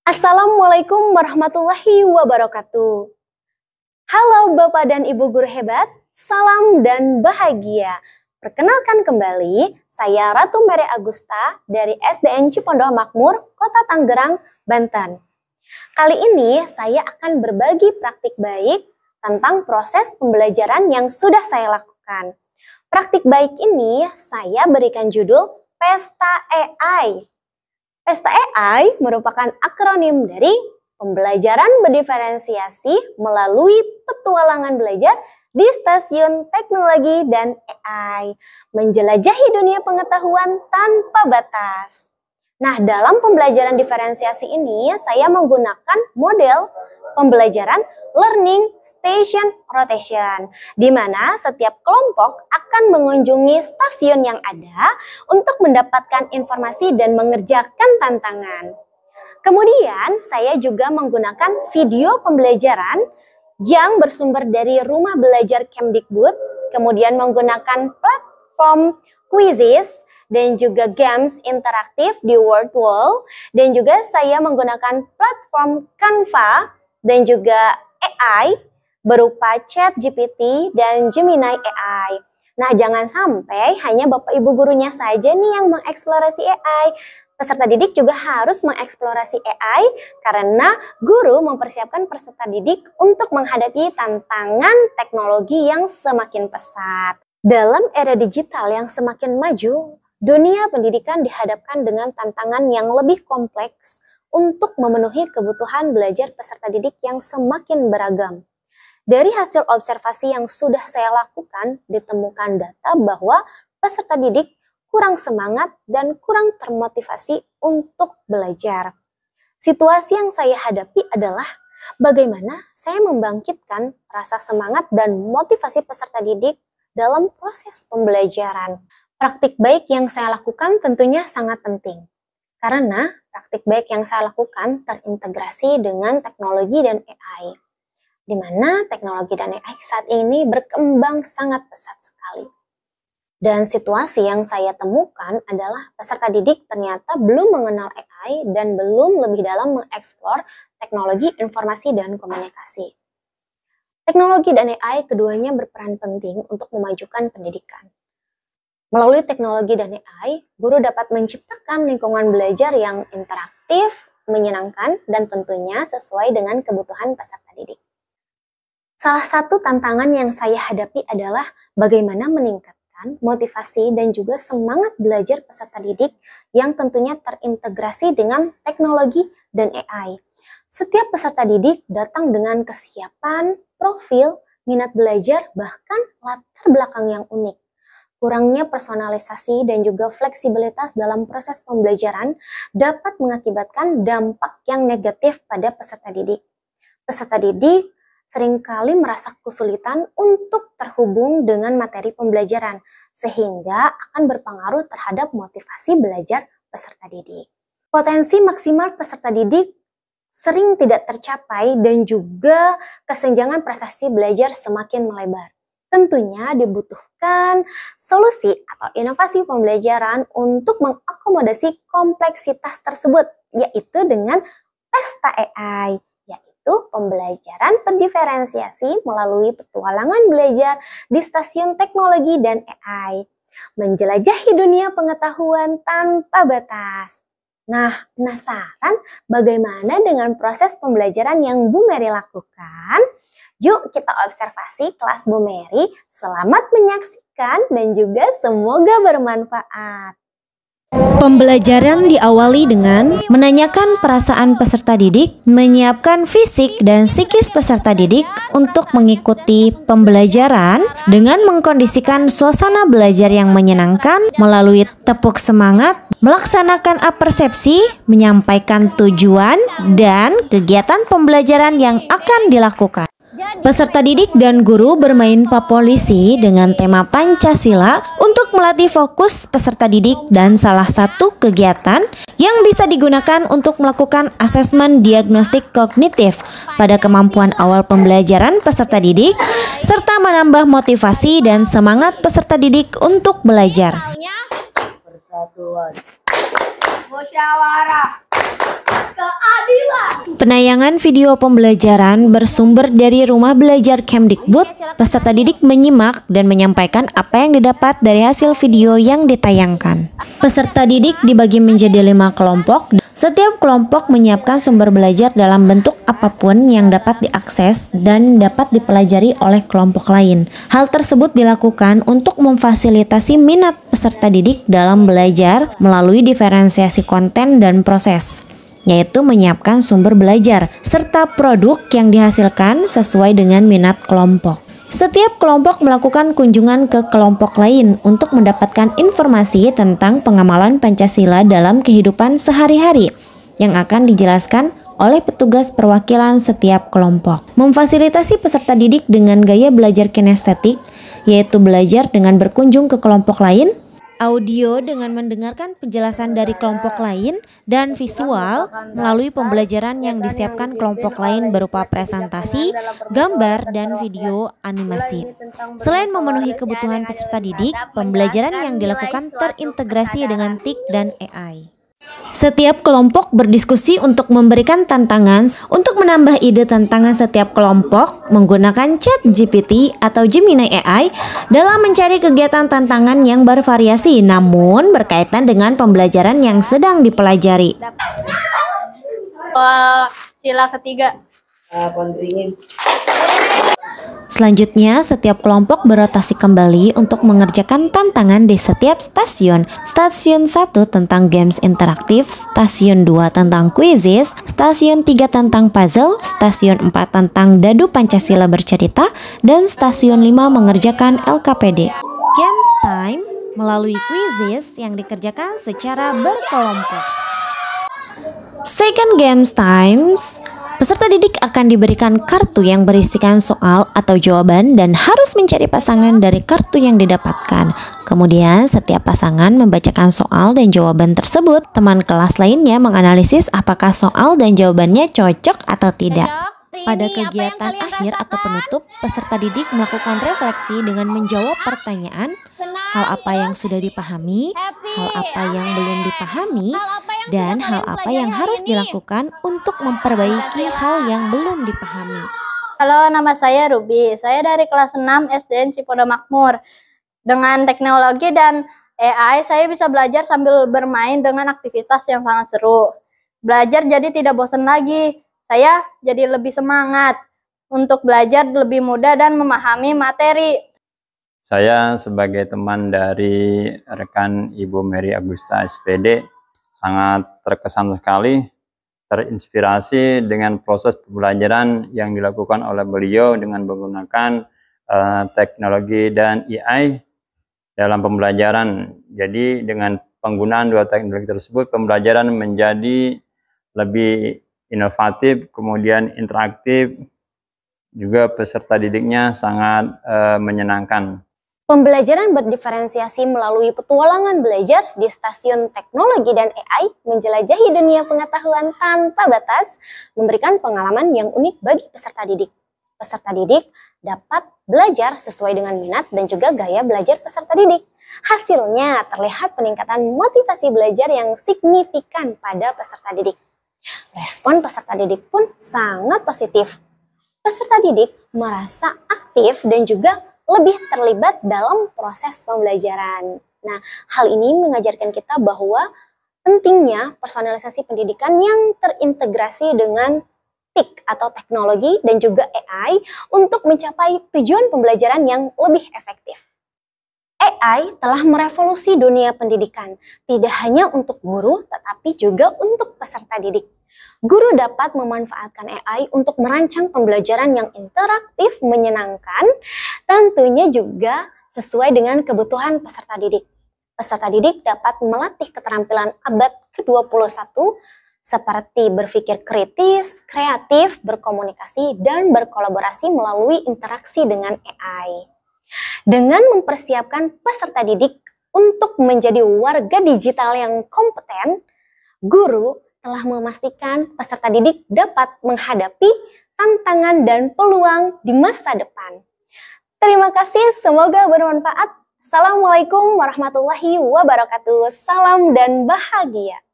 Assalamualaikum warahmatullahi wabarakatuh. Halo Bapak dan Ibu guru hebat, salam dan bahagia. Perkenalkan kembali, saya Ratu Mary Agusta dari SDN Cipondoh Makmur, Kota Tangerang, Banten. Kali ini saya akan berbagi praktik baik tentang proses pembelajaran yang sudah saya lakukan. Praktik baik ini saya berikan judul Pesta AI. Pesta AI merupakan akronim dari pembelajaran berdiferensiasi melalui petualangan belajar di stasiun teknologi dan AI, menjelajahi dunia pengetahuan tanpa batas. Nah, dalam pembelajaran diferensiasi ini saya menggunakan model pembelajaran Learning Station Rotation, di mana setiap kelompok akan mengunjungi stasiun yang ada untuk mendapatkan informasi dan mengerjakan tantangan. Kemudian saya juga menggunakan video pembelajaran yang bersumber dari Rumah Belajar Kemdikbud, kemudian menggunakan platform quizzes dan juga games interaktif di Wordwall, dan juga saya menggunakan platform Canva dan juga AI berupa ChatGPT dan Gemini AI. Nah, jangan sampai hanya Bapak Ibu gurunya saja nih yang mengeksplorasi AI. Peserta didik juga harus mengeksplorasi AI karena guru mempersiapkan peserta didik untuk menghadapi tantangan teknologi yang semakin pesat. Dalam era digital yang semakin maju, dunia pendidikan dihadapkan dengan tantangan yang lebih kompleks untuk memenuhi kebutuhan belajar peserta didik yang semakin beragam. Dari hasil observasi yang sudah saya lakukan, ditemukan data bahwa peserta didik kurang semangat dan kurang termotivasi untuk belajar. Situasi yang saya hadapi adalah bagaimana saya membangkitkan rasa semangat dan motivasi peserta didik dalam proses pembelajaran. Praktik baik yang saya lakukan tentunya sangat penting, karena praktik baik yang saya lakukan terintegrasi dengan teknologi dan AI, di mana teknologi dan AI saat ini berkembang sangat pesat sekali. Dan situasi yang saya temukan adalah peserta didik ternyata belum mengenal AI dan belum lebih dalam mengeksplor teknologi informasi dan komunikasi. Teknologi dan AI keduanya berperan penting untuk memajukan pendidikan. Melalui teknologi dan AI, guru dapat menciptakan lingkungan belajar yang interaktif, menyenangkan, dan tentunya sesuai dengan kebutuhan peserta didik. Salah satu tantangan yang saya hadapi adalah bagaimana meningkatkan motivasi dan juga semangat belajar peserta didik yang tentunya terintegrasi dengan teknologi dan AI. Setiap peserta didik datang dengan kesiapan, profil, minat belajar, bahkan latar belakang yang unik. Kurangnya personalisasi dan juga fleksibilitas dalam proses pembelajaran dapat mengakibatkan dampak yang negatif pada peserta didik. Peserta didik seringkali merasa kesulitan untuk terhubung dengan materi pembelajaran, sehingga akan berpengaruh terhadap motivasi belajar peserta didik. Potensi maksimal peserta didik sering tidak tercapai dan juga kesenjangan prestasi belajar semakin melebar. Tentunya dibutuhkan solusi atau inovasi pembelajaran untuk mengakomodasi kompleksitas tersebut, yaitu dengan Pesta AI, yaitu pembelajaran berdiferensiasi melalui petualangan belajar di stasiun teknologi dan AI, menjelajahi dunia pengetahuan tanpa batas. Nah, penasaran bagaimana dengan proses pembelajaran yang Bu Mary lakukan? Yuk kita observasi kelas Bu Mary. Selamat menyaksikan dan juga semoga bermanfaat. Pembelajaran diawali dengan menanyakan perasaan peserta didik, menyiapkan fisik dan psikis peserta didik untuk mengikuti pembelajaran dengan mengkondisikan suasana belajar yang menyenangkan melalui tepuk semangat, melaksanakan apersepsi, menyampaikan tujuan dan kegiatan pembelajaran yang akan dilakukan. Peserta didik dan guru bermain papolisi dengan tema Pancasila untuk melatih fokus peserta didik dan salah satu kegiatan yang bisa digunakan untuk melakukan asesmen diagnostik kognitif pada kemampuan awal pembelajaran peserta didik serta menambah motivasi dan semangat peserta didik untuk belajar. Persatuan, musyawarah, keadilan. Penayangan video pembelajaran bersumber dari Rumah Belajar Kemdikbud. Peserta didik menyimak dan menyampaikan apa yang didapat dari hasil video yang ditayangkan. Peserta didik dibagi menjadi 5 kelompok. Setiap kelompok menyiapkan sumber belajar dalam bentuk apapun yang dapat diakses dan dapat dipelajari oleh kelompok lain. Hal tersebut dilakukan untuk memfasilitasi minat peserta didik dalam belajar melalui diferensiasi konten dan proses, yaitu menyiapkan sumber belajar serta produk yang dihasilkan sesuai dengan minat kelompok. Setiap kelompok melakukan kunjungan ke kelompok lain untuk mendapatkan informasi tentang pengamalan Pancasila dalam kehidupan sehari-hari yang akan dijelaskan oleh petugas perwakilan setiap kelompok. Memfasilitasi peserta didik dengan gaya belajar kinestetik, yaitu belajar dengan berkunjung ke kelompok lain, audio dengan mendengarkan penjelasan dari kelompok lain, dan visual melalui pembelajaran yang disiapkan kelompok lain berupa presentasi, gambar, dan video animasi. Selain memenuhi kebutuhan peserta didik, pembelajaran yang dilakukan terintegrasi dengan TIK dan AI. Setiap kelompok berdiskusi untuk memberikan tantangan. Untuk menambah ide tantangan setiap kelompok menggunakan ChatGPT atau Gemini AI dalam mencari kegiatan tantangan yang bervariasi namun berkaitan dengan pembelajaran yang sedang dipelajari. Sila ketiga. Selanjutnya, setiap kelompok berotasi kembali untuk mengerjakan tantangan di setiap stasiun. Stasiun 1 tentang games interaktif, stasiun 2 tentang quizzes, stasiun 3 tentang puzzle, stasiun 4 tentang dadu Pancasila bercerita, dan stasiun 5 mengerjakan LKPD. Games time melalui quizzes yang dikerjakan secara berkelompok. Second games times, peserta didik akan diberikan kartu yang berisikan soal atau jawaban dan harus mencari pasangan dari kartu yang didapatkan. Kemudian setiap pasangan membacakan soal dan jawaban tersebut. Teman kelas lainnya menganalisis apakah soal dan jawabannya cocok atau tidak. Pada kegiatan akhir atau penutup, peserta didik melakukan refleksi dengan menjawab pertanyaan, hal apa yang sudah dipahami, hal apa yang belum dipahami, dan hal apa yang harus dilakukan untuk memperbaiki hal yang belum dipahami. Halo, nama saya Ruby. Saya dari kelas 6 SDN Cipondo Makmur. Dengan teknologi dan AI, saya bisa belajar sambil bermain dengan aktivitas yang sangat seru. Belajar jadi tidak bosan lagi. Saya jadi lebih semangat untuk belajar lebih mudah dan memahami materi. Saya sebagai teman dari rekan Ibu Mary Agusta SPD sangat terkesan sekali, terinspirasi dengan proses pembelajaran yang dilakukan oleh beliau dengan menggunakan teknologi dan AI dalam pembelajaran. Jadi dengan penggunaan dua teknologi tersebut, pembelajaran menjadi lebih inovatif, kemudian interaktif, juga peserta didiknya sangat menyenangkan. Pembelajaran berdiferensiasi melalui petualangan belajar di stasiun teknologi dan AI menjelajahi dunia pengetahuan tanpa batas, memberikan pengalaman yang unik bagi peserta didik. Peserta didik dapat belajar sesuai dengan minat dan juga gaya belajar peserta didik. Hasilnya terlihat peningkatan motivasi belajar yang signifikan pada peserta didik. Respon peserta didik pun sangat positif. Peserta didik merasa aktif dan juga lebih terlibat dalam proses pembelajaran. Nah, hal ini mengajarkan kita bahwa pentingnya personalisasi pendidikan yang terintegrasi dengan TIK atau teknologi dan juga AI untuk mencapai tujuan pembelajaran yang lebih efektif. AI telah merevolusi dunia pendidikan, tidak hanya untuk guru tetapi juga untuk peserta didik. Guru dapat memanfaatkan AI untuk merancang pembelajaran yang interaktif, menyenangkan, tentunya juga sesuai dengan kebutuhan peserta didik. Peserta didik dapat melatih keterampilan abad ke-21 seperti berpikir kritis, kreatif, berkomunikasi, dan berkolaborasi melalui interaksi dengan AI. Dengan mempersiapkan peserta didik untuk menjadi warga digital yang kompeten, guru telah memastikan peserta didik dapat menghadapi tantangan dan peluang di masa depan. Terima kasih, semoga bermanfaat. Assalamualaikum warahmatullahi wabarakatuh. Salam dan bahagia.